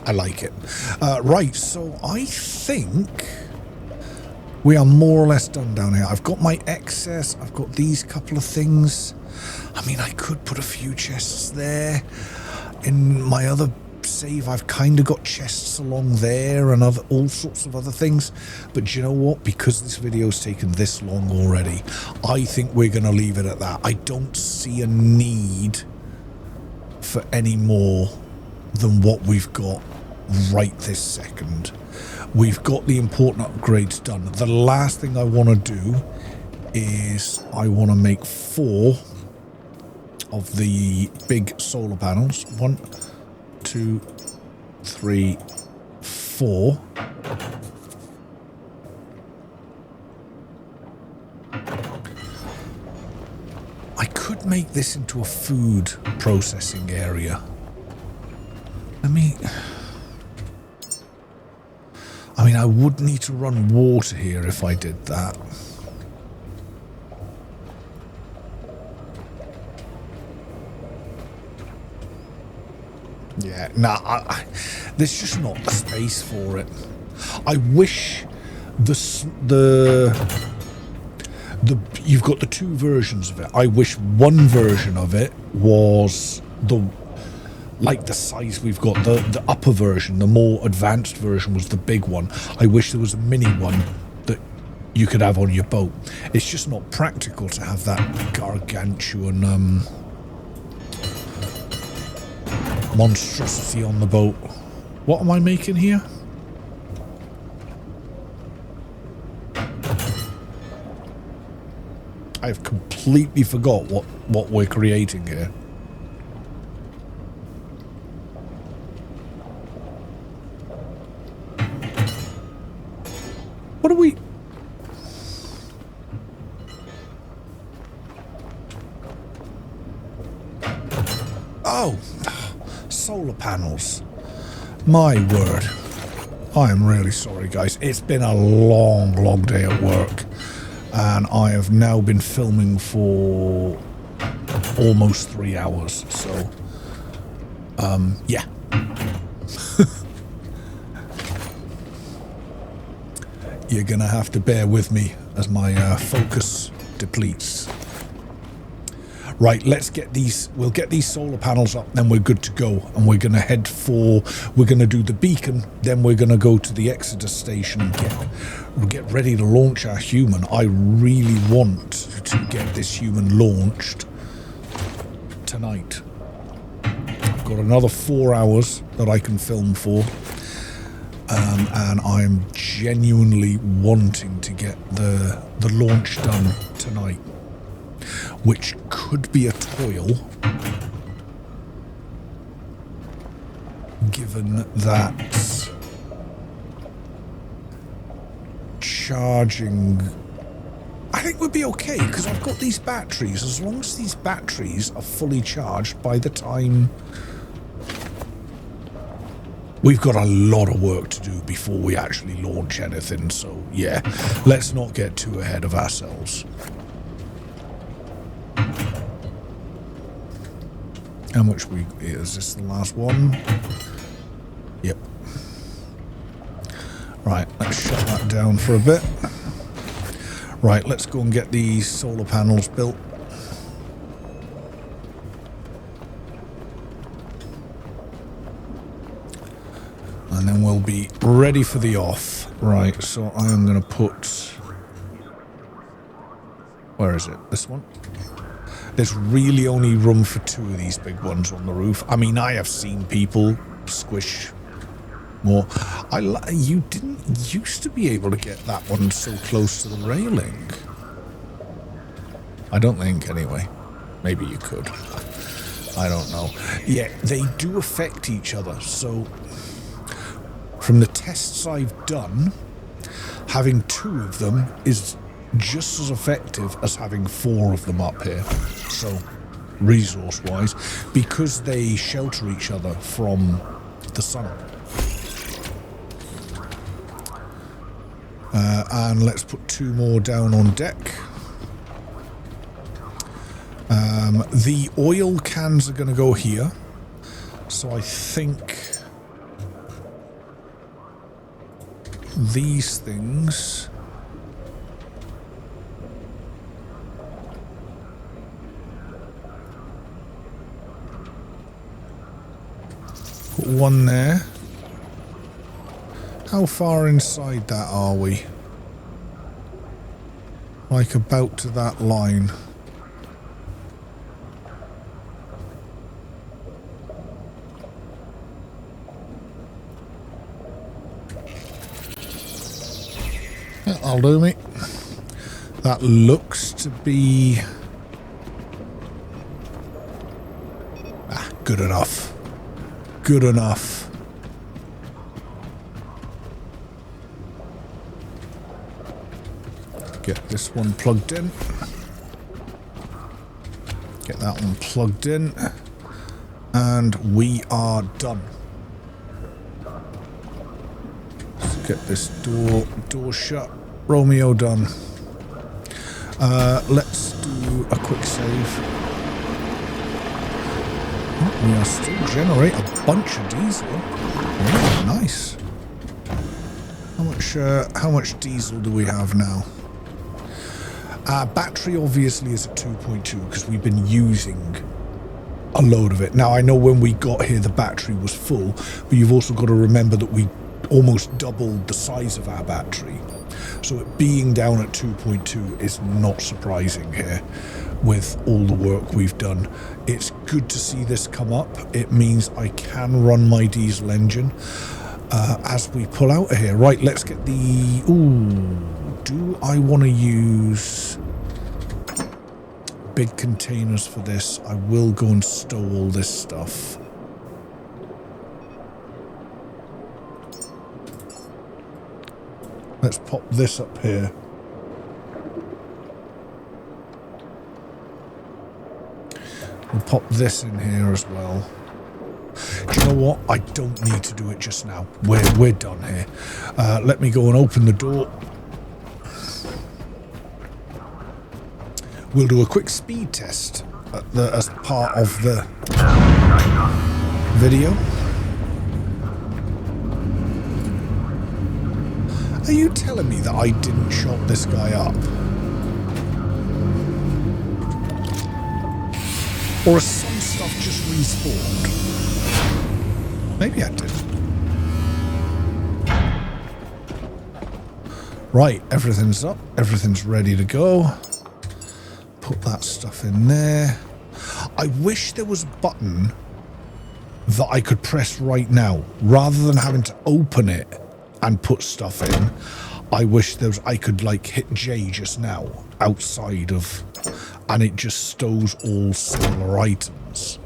I like it. Right, so I think we are more or less done down here. I've got my excess. I've got these couple of things. I mean, I could put a few chests there. In my other save, I've kind of got chests along there and all sorts of other things. But do you know what? Because this video's taken this long already, I think we're going to leave it at that. I don't see a need for any more than what we've got right this second. We've got the important upgrades done. The last thing I want to do is I want to make 4 of the big solar panels. 1, 2, 3, 4. I could make this into a food processing area. I mean, I would need to run water here if I did that. Yeah, nah, there's just not the space for it. I wish you've got the 2 versions of it. I wish one version of it was like the size we've got. The upper version, the more advanced version, was the big one. I wish there was a mini one that you could have on your boat. It's just not practical to have that gargantuan monstrosity on the boat. What am I making here? I've completely forgot what we're creating here. What are we... Oh, solar panels. My word. I am really sorry, guys. It's been a long day at work. And I have now been filming for almost 3 hours. So, yeah. You're going to have to bear with me as my focus depletes. Right, let's get these, we'll get these solar panels up, then we're good to go. And we're going to head for, we're going to do the beacon, then we're going to go to the Exodus station and get ready to launch our human. I really want to get this human launched tonight. I've got another 4 hours that I can film for. And I'm genuinely wanting to get the launch done tonight, which could be a toil, given that charging, I think would be okay, because I've got these batteries. As long as these batteries are fully charged by the time... We've got a lot of work to do before we actually launch anything, so yeah, let's not get too ahead of ourselves. How much is this the last one? Yep. Right, let's shut that down for a bit. Right, let's go and get these solar panels built. And then we'll be ready for the off. Right, so I am going to put... Where is it? This one? There's really only room for 2 of these big ones on the roof. I mean, I have seen people squish more. You didn't used to be able to get that one so close to the railing. I don't think, anyway. Maybe you could. I don't know. Yeah, they do affect each other, so... From the tests I've done, having 2 of them is just as effective as having 4 of them up here. So, resource-wise, because they shelter each other from the sun. And let's put 2 more down on deck. The oil cans are going to go here. So I think... These things put 1 there. How far inside that are we? Like about to that line. That'll do me. That looks to be... good enough. Good enough. Get this one plugged in. Get that one plugged in. And we are done. Let's get this door shut. Romeo done. Let's do a quick save. Oh, we are still generate a bunch of diesel. Oh, nice. How much diesel do we have now? Battery obviously is at 2.2 because we've been using a load of it. Now I know when we got here the battery was full, but you've also got to remember that we almost doubled the size of our battery. So it being down at 2.2 is not surprising here with all the work we've done. It's good to see this come up. It means I can run my diesel engine as we pull out of here. Right, let's get the... Ooh, do I want to use big containers for this? I will go and stow all this stuff. Let's pop this up here. We'll pop this in here as well. Do you know what? I don't need to do it just now. We're done here. Let me go and open the door. We'll do a quick speed test as part of the video. Are you telling me that I didn't shot this guy up? Or has some stuff just respawned? Maybe I did. Right, everything's up. Everything's ready to go. Put that stuff in there. I wish there was a button that I could press right now, rather than having to open it and put stuff in. I wish there was, I could like hit J just now outside of, and it just stows all similar items.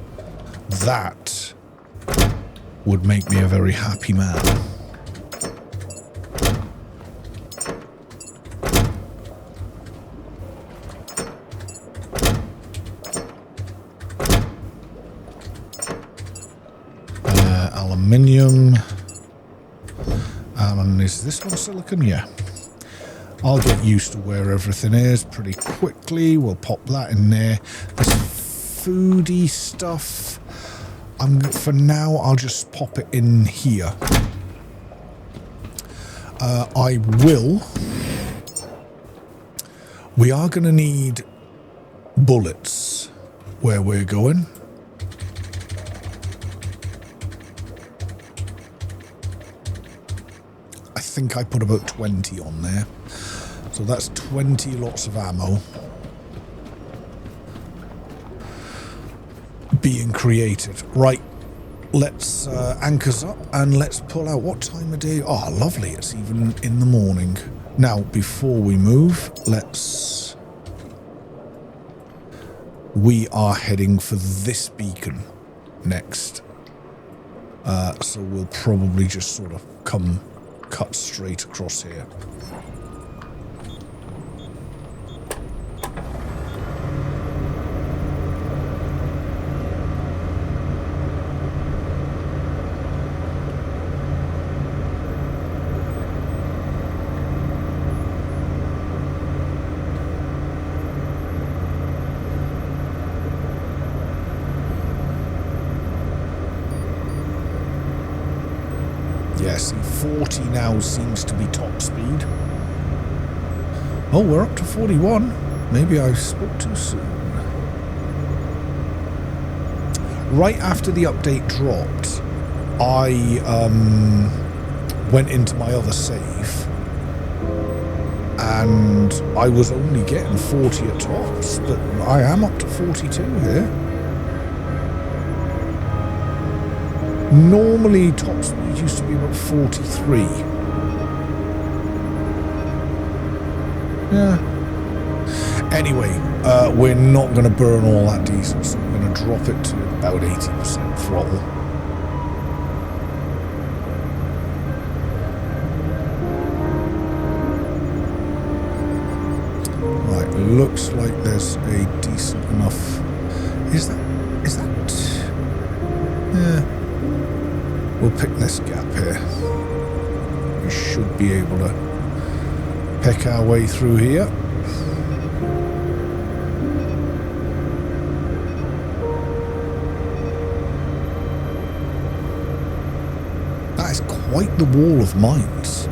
That would make me a very happy man. Aluminium. And is this one silicon? Yeah. I'll get used to where everything is pretty quickly. We'll pop that in there. This foodie stuff, for now, I'll just pop it in here. We are going to need bullets where we're going. I think I put about 20 on there. So that's 20 lots of ammo being created. Right, let's anchors up and let's pull out. What time of day? Oh, lovely. It's even in the morning. Now, before we move, we are heading for this beacon next. So we'll probably just sort of cut straight across here. Yes, 40 now seems to be top speed. Oh, we're up to 41. Maybe I spoke too soon. Right after the update dropped, I went into my other save, and I was only getting 40 at tops, but I am up to 42 here. Normally, top speed used to be about 43. Yeah. Anyway, we're not going to burn all that diesel, so we're going to drop it to about 80% throttle. Right, looks like there's a decent enough... Is that... Yeah. We'll pick this gap here. We should be able to pick our way through here. That is quite the wall of mines.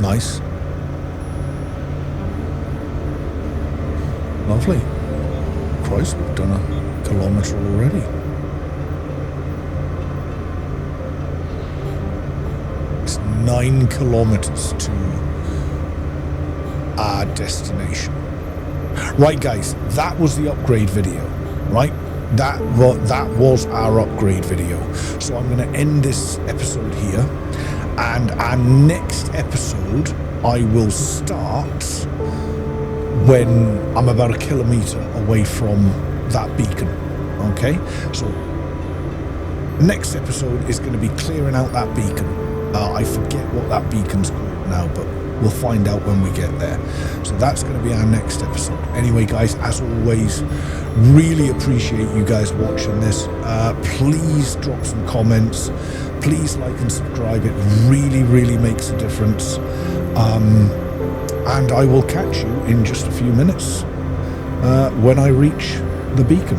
Nice. guys, we've done a kilometre already. It's 9 kilometres to our destination. Right, guys, that was the upgrade video, right? That was our upgrade video. So I'm going to end this episode here, and our next episode I will start when I'm about a kilometre away from that beacon. Okay, so next episode is going to be clearing out that beacon. I forget what that beacon's called now, but we'll find out when we get there. So that's going to be our next episode. Anyway, guys, as always, really appreciate you guys watching this. Please drop some comments. Please like and subscribe. It really, really makes a difference. And I will catch you in just a few minutes when I reach the beacon.